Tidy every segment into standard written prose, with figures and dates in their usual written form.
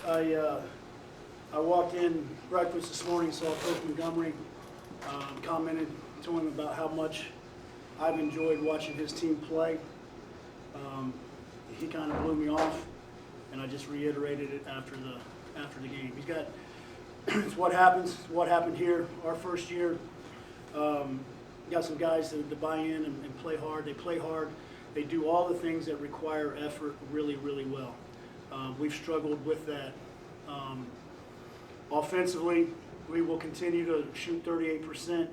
I walked in breakfast this morning, saw Coach Montgomery, commented to him about how much I've enjoyed watching his team play. He kind of blew me off, and I just reiterated it after the game. He's got it's what happens. It's what happened here our first year. Got some guys that buy in and play hard. They play hard. They do all the things that require effort really, really well. We've struggled with that. Offensively, we will continue to shoot 38%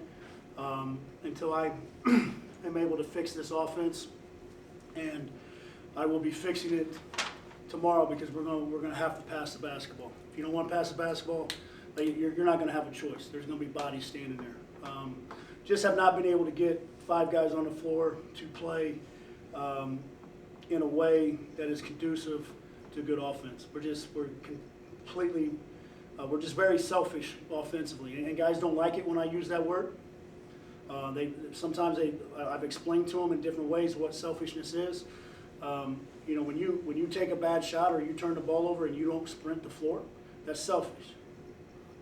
until I am able to fix this offense, and I will be fixing it tomorrow because we're going to have to pass the basketball. If you don't want to pass the basketball, you're not going to have a choice. There's going to be bodies standing there. Just have not been able to get 5 guys on the floor to play in a way that is conducive to good offense. We're completely, we're just very selfish offensively, and guys don't like it when I use that word. I've explained to them in different ways what selfishness is. You know, when you take a bad shot or you turn the ball over and you don't sprint the floor, that's selfish.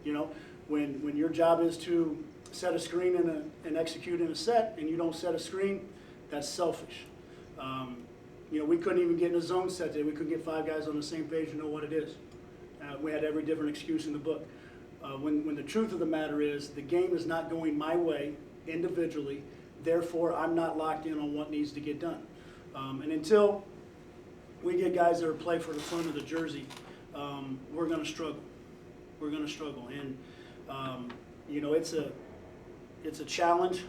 You know, when your job is to set a screen and execute in a set, and you don't set a screen, that's selfish. You know, we couldn't even get in a zone set today. We couldn't get 5 guys on the same page to know what it is. We had every different excuse in the book. When the truth of the matter is, the game is not going my way individually, therefore I'm not locked in on what needs to get done. And until we get guys that are play for the front of the jersey, we're going to struggle. We're going to struggle, and you know, it's a challenge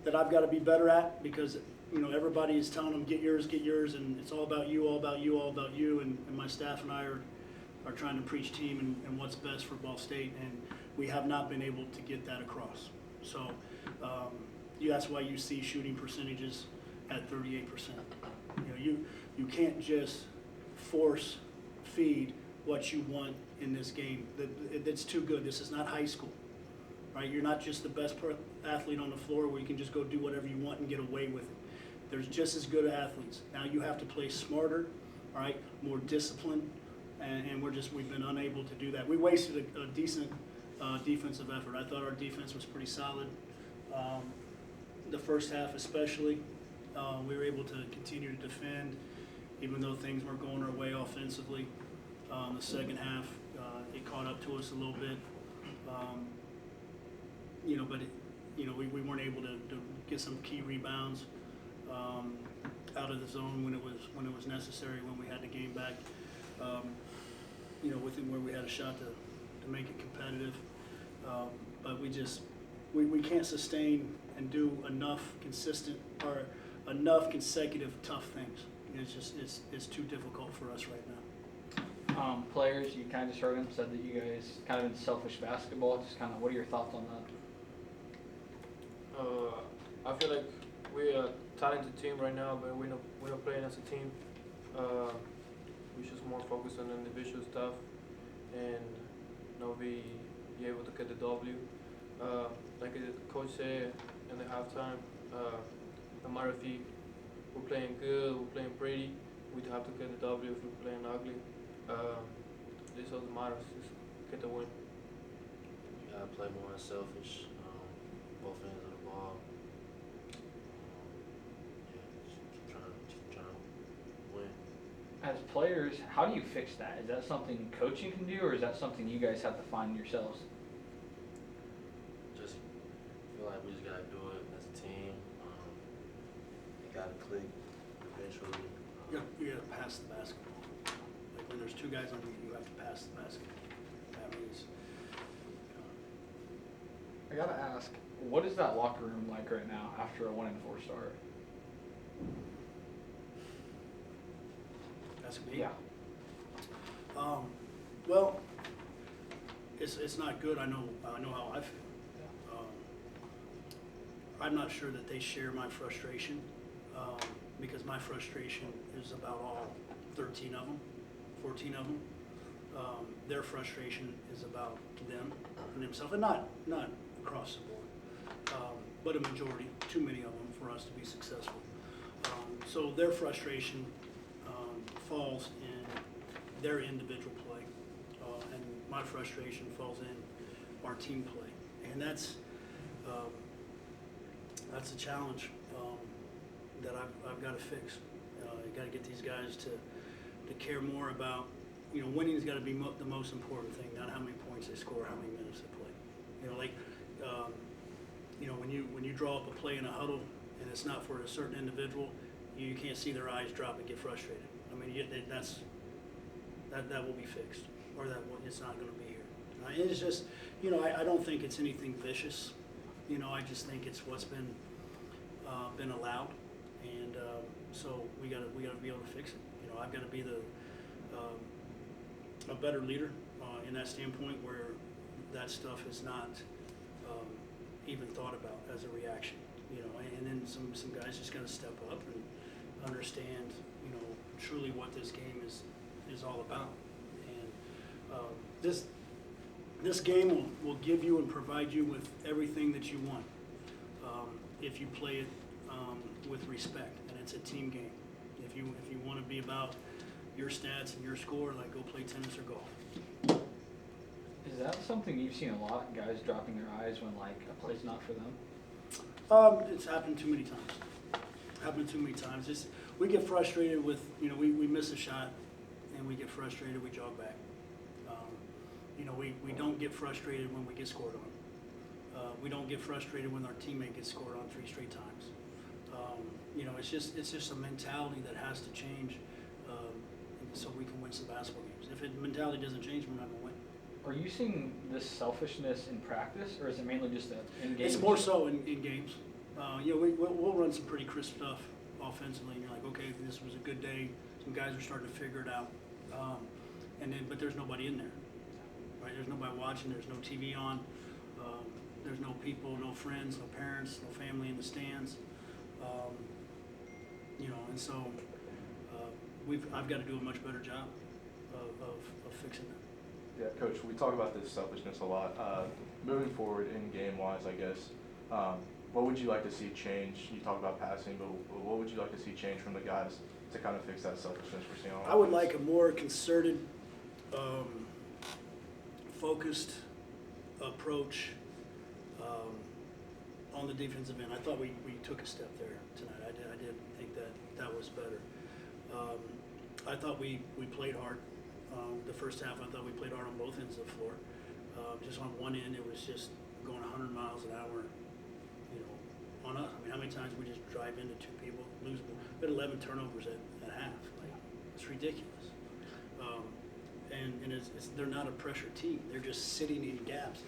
that I've got to be better at, because you know, everybody is telling them get yours, and it's all about you, all about you, all about you, and my staff and I are trying to preach team and what's best for Ball State, and we have not been able to get that across. So that's why you see shooting percentages at 38%. You know, you can't just force feed what you want in this game. That's too good. This is not high school, right? You're not just the best athlete on the floor where you can just go do whatever you want and get away with it. There's just as good athletes. Now you have to play smarter, all right, more disciplined, and we've been unable to do that. We wasted a decent defensive effort. I thought our defense was pretty solid. The first half especially, we were able to continue to defend, even though things weren't going our way offensively. The second half, it caught up to us a little bit. You know, but we weren't able to get some key rebounds out of the zone when it was necessary, when we had the game back. You know, within where we had a shot to make it competitive. But we can't sustain and do enough consistent or enough consecutive tough things. It's too difficult for us right now. Players, you kind of just heard them, said that you guys kind of in selfish basketball. Just kind of, what are your thoughts on that? I feel like we're a talented team right now, but we're not playing as a team. We're just more focused on individual stuff and not be able to get the W. Like the coach said in the halftime, no matter if we're playing good, we're playing pretty, we have to get the W if we're playing ugly. This doesn't matter, just get the win. You gotta play more unselfish, both ends of the ball. Just keep trying to win. As players, how do you fix that? Is that something coaching can do, or is that something you guys have to find yourselves? Just feel like we just gotta do it as a team. It gotta click eventually. You gotta pass the basketball. Like when there's 2 guys on you have to pass the basketball. That means. I gotta ask, what is that locker room like right now after a 1-4 start? That's me. Yeah. Well, it's not good. I know how I feel. I'm not sure that they share my frustration, because my frustration is about all 13 of them, 14 of them. Their frustration is about them and themselves, and not across the board, but a majority, too many of them for us to be successful. So their frustration falls in their individual play, and my frustration falls in our team play, and that's a challenge that I've got to fix. You got to get these guys to care more about, winning has got to be the most important thing, not how many points they score, how many minutes they play. When you draw up a play in a huddle and it's not for a certain individual, you can't see their eyes drop and get frustrated. I mean, that will be fixed, or it's not going to be here. It's just, I don't think it's anything vicious. I just think it's what's been allowed, and so we got to be able to fix it. I've got to be a better leader in that standpoint, where that stuff is not even thought about as a reaction. And then some guys just got to step up and understand, truly what this game is all about. And this game will give you and provide you with everything that you want if you play it with respect, and it's a team game. If you want to be about your stats and your score, like, go play tennis or golf. Is that something you've seen a lot, guys dropping their eyes when, like, a play's not for them? It's happened too many times. We get frustrated with, we miss a shot and we get frustrated, we jog back. We don't get frustrated when we get scored on. We don't get frustrated when our teammate gets scored on 3 straight times. It's just a mentality that has to change so we can win some basketball games. If the mentality doesn't change, we're not going to win. Are you seeing this selfishness in practice, or is it mainly just in games? It's more so in games. We'll run some pretty crisp stuff offensively, and you're like, okay, this was a good day. Some guys are starting to figure it out, but there's nobody in there, right? There's nobody watching. There's no TV on. There's no people, no friends, no parents, no family in the stands. And so I've got to do a much better job of fixing that. Yeah, Coach, we talk about this selfishness a lot. Moving forward in game-wise, I guess, what would you like to see change? You talk about passing, but what would you like to see change from the guys to kind of fix that selfishness we're seeing on I would offense? like a more concerted, focused approach on the defensive end. I thought we took a step there tonight. I did think that was better. I thought we played hard. The first half, I thought we played hard on both ends of the floor. Just on one end, it was just going 100 miles an hour, on us. I mean, how many times we just drive into 2 people, lose them? We had 11 turnovers at half. Like, it's ridiculous. And they're not a pressure team. They're just sitting in gaps.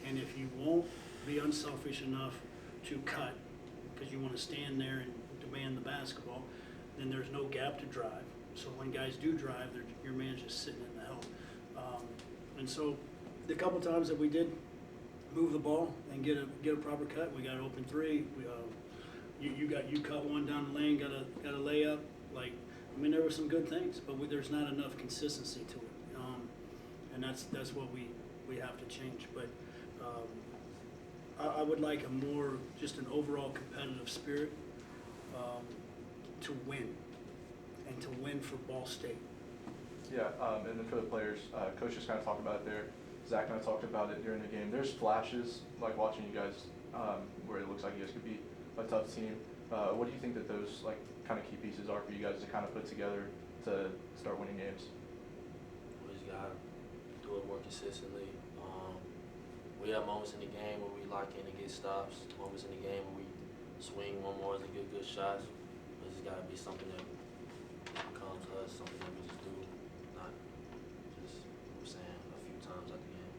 And if you won't be unselfish enough to cut, because you want to stand there and demand the basketball, then there's no gap to drive. So when guys do drive, your man's just sitting in the help. And so the couple times that we did move the ball and get a proper cut, we got an open 3. You cut one down the lane, got a layup. There were some good things, but there's not enough consistency to it. And that's what we have to change. But I would like just an overall competitive spirit to win, and to win for Ball State. Yeah, and then for the players, Coach just kind of talked about it there. Zach and I talked about it during the game. There's flashes, like watching you guys, where it looks like you guys could be a tough team. What do you think that those kind of key pieces are for you guys to kind of put together to start winning games? We just gotta do it more consistently. We have moments in the game where we lock in and get stops. Moments in the game where we swing one more and get good shots. But it's gotta be something that comes to us, something that we just do, not just a few times at the game.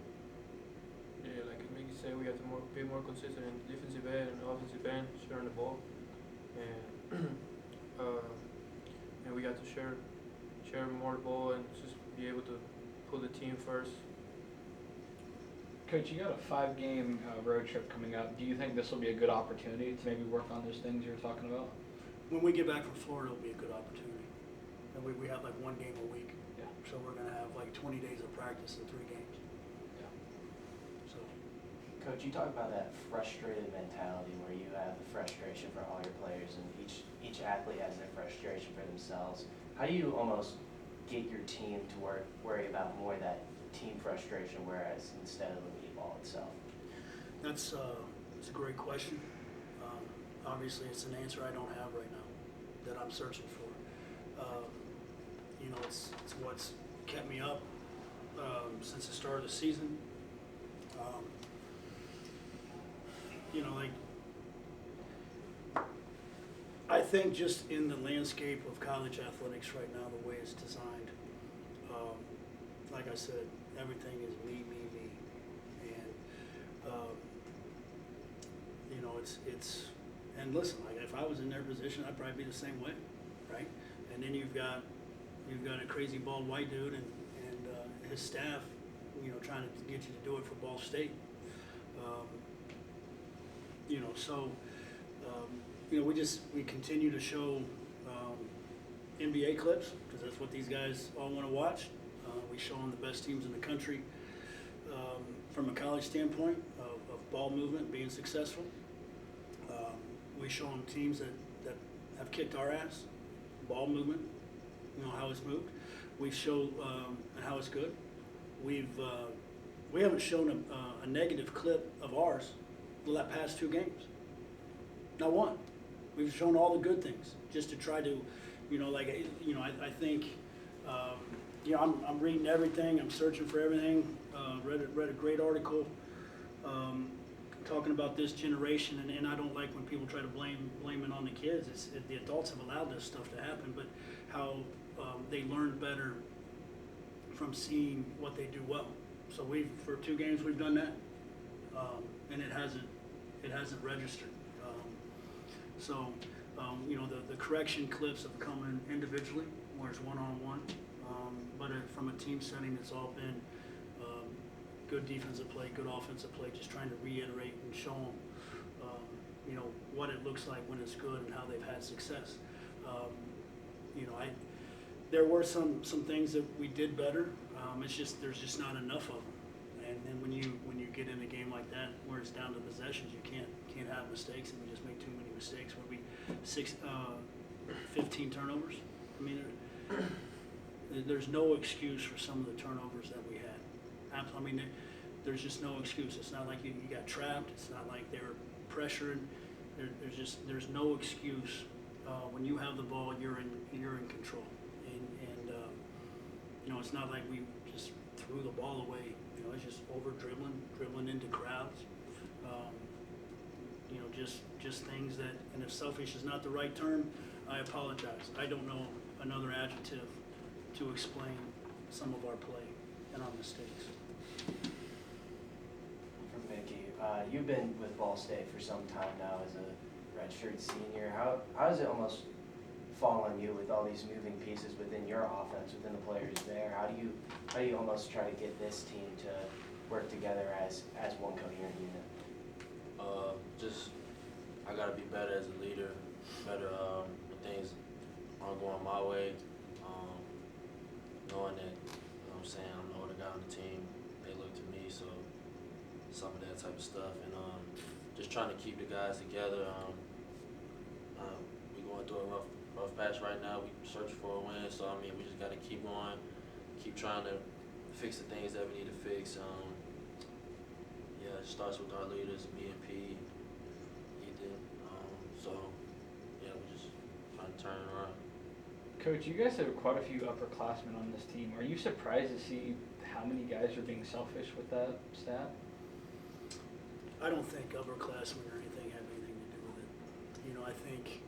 Yeah, like Mickey said, we have to be more consistent in defensive end and offensive end, sharing the ball, and we got to share more ball and just be able to put the team first. Coach, you got a 5-game road trip coming up. Do you think this will be a good opportunity to maybe work on those things you were talking about? When we get back from Florida, it'll be a good opportunity. And we have 1 game a week. Yeah. So we're going to have 20 days of practice and 3 games. Yeah. So. Coach, you talk about that frustrated mentality where you have the frustration for all your players, and each athlete has their frustration for themselves. How do you almost get your team to worry about more that team frustration, whereas instead of the lead ball itself? That's it's a great question. Obviously, it's an answer I don't have right now that I'm searching for. You know, it's what's kept me up since the start of the season. You know, like, I think just in the landscape of college athletics right now, the way it's designed, like I said, everything is me, and you know, it's. And listen, like, if I was in their position, I'd probably be the same way, right? And then you've got a crazy bald white dude and his staff, you know, trying to get you to do it for Ball State. You know, so you know, we continue to show NBA clips because that's what these guys all want to watch. We show them the best teams in the country from a college standpoint of ball movement being successful. We show them teams that have kicked our ass, ball movement, you know, how it's moved. We show how it's good. We haven't shown a negative clip of ours the past 2 games. Not one. We've shown all the good things just to try to, you know, like, you know, I think, you know, I'm reading everything. I'm searching for everything. Read a great article talking about this generation, and I don't like when people try to blame it on the kids. The adults have allowed this stuff to happen, but how they learn better from seeing what they do well. So for 2 games we've done that, and it hasn't registered. So you know, the correction clips have come in individually, where it's one-on-one, but from a team setting, it's all been good defensive play, good offensive play, just trying to reiterate and show them, you know, what it looks like when it's good and how they've had success. You know, there were some things that we did better. It's just there's just not enough of them. And then when you get in a game like that where it's down to possessions, you can't have mistakes, and we just make too many mistakes. Where we 15 turnovers. I mean, there's no excuse for some of the turnovers that we had. I mean, there's just no excuse. It's not like you got trapped. It's not like they were pressured. There's no excuse. When you have the ball, you're in control. And you know, it's not like we just threw the ball away. You know, it's just over dribbling into crowds. You know, just things that. And if selfish is not the right term, I apologize. I don't know another adjective to explain some of our play and our mistakes. For Mickey, you've been with Ball State for some time now as a redshirt senior. How does it almost fall on you with all these moving pieces within your offense, within the players there? How do you almost try to get this team to work together as one coherent unit? Just I gotta be better as a leader, better when things aren't going my way. Knowing that, you know what I'm saying, I'm the older guy on the team, they look to me, so some of that type of stuff, and just trying to keep the guys together. We going through a rough patch right now. We searching for a win, so I mean, we just gotta keep going, keep trying to fix the things that we need to fix. Yeah, it starts with our leaders, me and P, Ethan. So yeah, we're just trying to turn it around. Coach, you guys have quite a few upperclassmen on this team. Are you surprised to see how many guys are being selfish with that stat? I don't think upperclassmen or anything have anything to do with it. You know, I think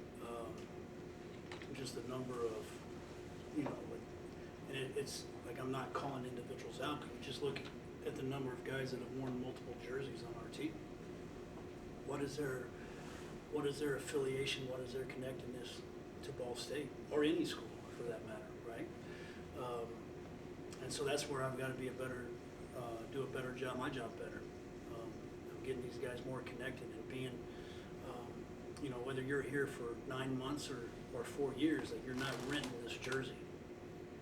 just the number of, you know, and it's like I'm not calling individuals out, but you just look at the number of guys that have worn multiple jerseys on our team. What is their affiliation? What is their connectedness to Ball State or any school for that matter, right? And so that's where I've got to be do a better job, my job better. I'm getting these guys more connected and being, you know, whether you're here for 9 months or 4 years, like you're not renting this jersey.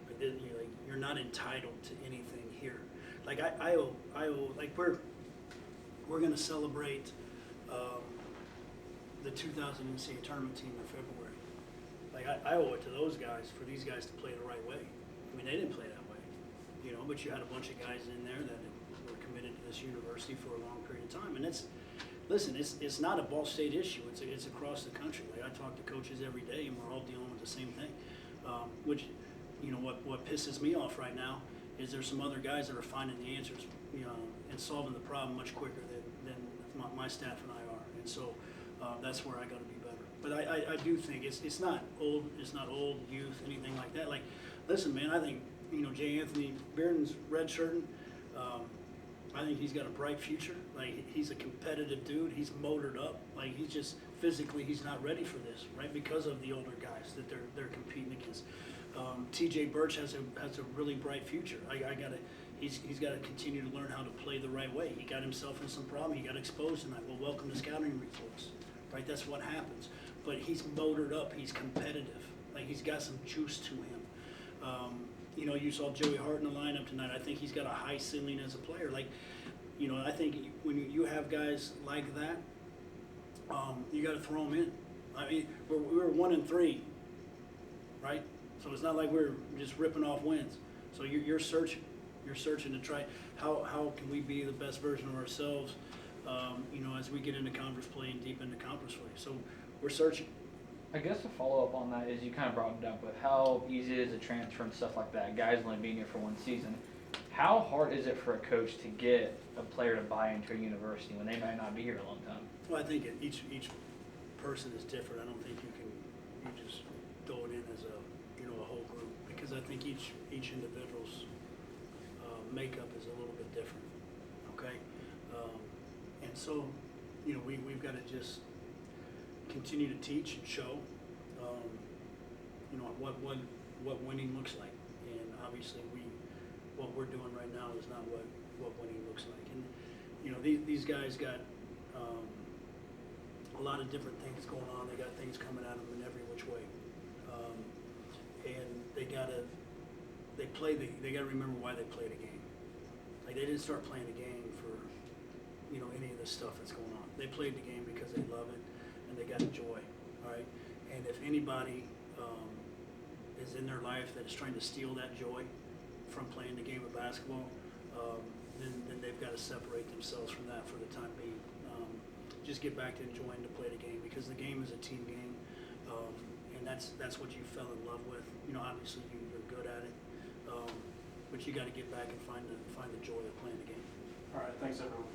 Like you're not entitled to anything here. Like I owe like we're going to celebrate the 2000 NCAA tournament team in February. Like I owe it to those guys for these guys to play the right way. I mean, they didn't play that way, you know, but you had a bunch of guys in there that were committed to this university for a long period of time. And listen, it's not a Ball State issue. It's across the country. Like, I talk to coaches every day, and we're all dealing with the same thing. Which, you know, what pisses me off right now is there's some other guys that are finding the answers, you know, and solving the problem much quicker than my staff and I are. And so that's where I got to be better. But I do think it's not old youth, anything like that. Like, listen, man, I think, you know, J. Anthony Bearden's redshirting. I think he's got a bright future. Like, he's a competitive dude. He's motored up. Like, he's just physically, he's not ready for this, right? Because of the older guys that they're competing against. T.J. Birch has a really bright future. He's got to continue to learn how to play the right way. He got himself in some problem. He got exposed tonight. Well, welcome to scouting reports, right? That's what happens. But he's motored up. He's competitive. Like, he's got some juice to him. You know, you saw Joey Hart in the lineup tonight. I think he's got a high ceiling as a player. Like, you know, I think when you have guys like that, you got to throw them in. I mean, we were 1-3, right? So it's not like we're just ripping off wins. So you're searching to try how can we be the best version of ourselves, you know, as we get into conference play and deep into conference play. So we're searching. I guess to follow up on that is you kind of brought it up with how easy it is to transfer and stuff like that. Guys only being here for one season. How hard is it for a coach to get a player to buy into a university when they might not be here a long time? Well, I think each person is different. I don't think you just throw it in as a whole group, because I think each individual's makeup is a little bit different. Okay, and so, you know, we've got to just continue to teach and show, you know, what winning looks like. And obviously what we're doing right now is not what winning looks like. And, you know, these guys got a lot of different things going on. They got things coming at them in every which way. And they gotta remember why they play the game. Like, they didn't start playing the game for, you know, any of the stuff that's going on. They played the game because they love it and they got joy, all right? And if anybody is in their life that is trying to steal that joy from playing the game of basketball, then they've got to separate themselves from that for the time being. Just get back to enjoying to play the game, because the game is a team game, and that's what you fell in love with. You know, obviously you're good at it, but you got to get back and find the joy of playing the game. All right, thanks everyone.